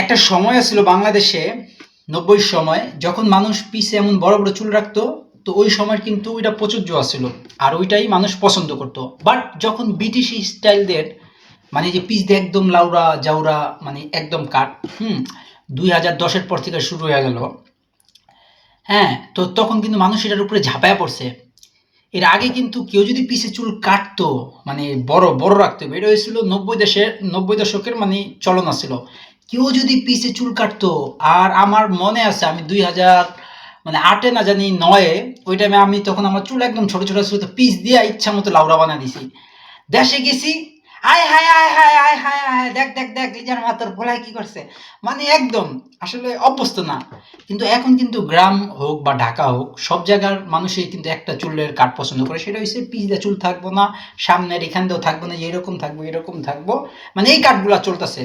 একটা সময় ছিল বাংলাদেশে ৯০ সময় যখন মানুষ পিছে এমন বড় বড় চুল রাখতো। তো ওই সময় কিন্তু ওইটা প্রযোজ্য ছিল আর ওইটাই মানুষ পছন্দ করতো। বাট যখন ব্রিটিশ স্টাইলদের মানে যে পিছ দিয়ে একদম লাউড়া জাউরা মানে একদম কাট, ২০১০-এর পর থেকে শুরু হয়ে গেল। হ্যাঁ, তো তখন কিন্তু মানুষ এটার উপরে ঝাঁপায়া পড়ছে। এর আগে কিন্তু কেউ যদি পিছে চুল কাটতো মানে বড় বড় রাখতো, এটা হয়েছিল ৯০ দশকের মানে চলন ছিল। কেউ যদি পিছে চুল কাটতো, আর আমার মনে আছে আমি ২০০০ মানে ৮-এ না জানি ৯-এ, ওই টাইমে আমি তখন আমার চুল একদম ছোট ছোট ছিল, তো পিস দিয়ে ইচ্ছা মতো লাউড়া বানা দিছি। দেশে গেছি, আয় হায় আয় হায় আয় হায় আয় দেখ দেখ দেখ লিজার মাতার ভোলায় কি করছে, মানে একদম আসলে অভ্যস্ত না। কিন্তু এখন কিন্তু গ্রাম হোক বা ঢাকা হোক সব জায়গার মানুষই কিন্তু একটা চুলের কাট পছন্দ করে, সেটা হচ্ছে পিছ দিয়ে চুল থাকবো না, সামনের এখান দিয়েও থাকবো না, এরকম থাকবো এরকম থাকবো, মানে এই কাটগুলা চলতেছে।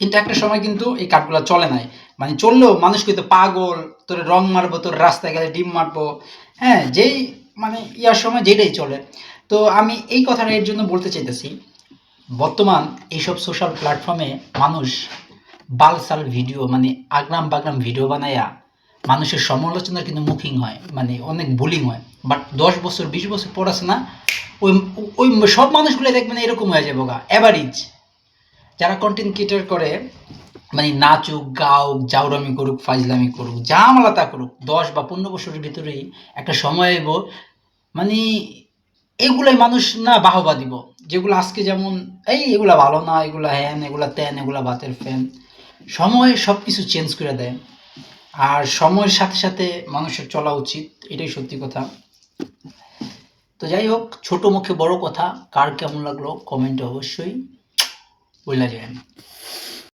কিন্তু একটা সময় কিন্তু এই কাঠগুলা চলে নাই, মানে চললেও মানুষ কিন্তু পাগল, তোর রং মারবো, তোর রাস্তায় গেলে ডিম মারবো। হ্যাঁ, যেই মানে ইয়ার সময় যেটাই চলে। তো আমি এই কথাটা এর জন্য বলতে চাইতেছি, বর্তমান এইসব সোশ্যাল প্ল্যাটফর্মে মানুষ বালসাল ভিডিও মানে আগ্রাম বাগ্রাম ভিডিও বানায়া মানুষের সমালোচনার কিন্তু মুখিং হয়, মানে অনেক বুলিং হয়। বাট ১০ বছর ২০ বছর পড়াশোনা ওই ওই সব মানুষগুলো দেখবেন এরকম হয়ে যাবো গা অ্যাভারেজ। যারা কন্টেন্ট ক্রিয়েটর করে মানে নাচুক গাউক জাউরামি করুক ফাইজলামি করুক যা মালা করুক, ১০ বা ১৫ বছরের ভিতরেই একটা সময় এব মানে এগুলাই মানুষ না বাহবা দিব। যেগুলো আজকে যেমন এগুলা ভালো না, এগুলা হ্যান, এগুলা ত্যান, এগুলা ভাতের ফ্যান, সময় সব কিছু চেঞ্জ করে দেয়। আর সময়ের সাথে সাথে মানুষের চলা উচিত, এটাই সত্যি কথা। তো যাই হোক, ছোট মুখে বড় কথা, কার কেমন লাগলো কমেন্টে অবশ্যই বইলা যায়।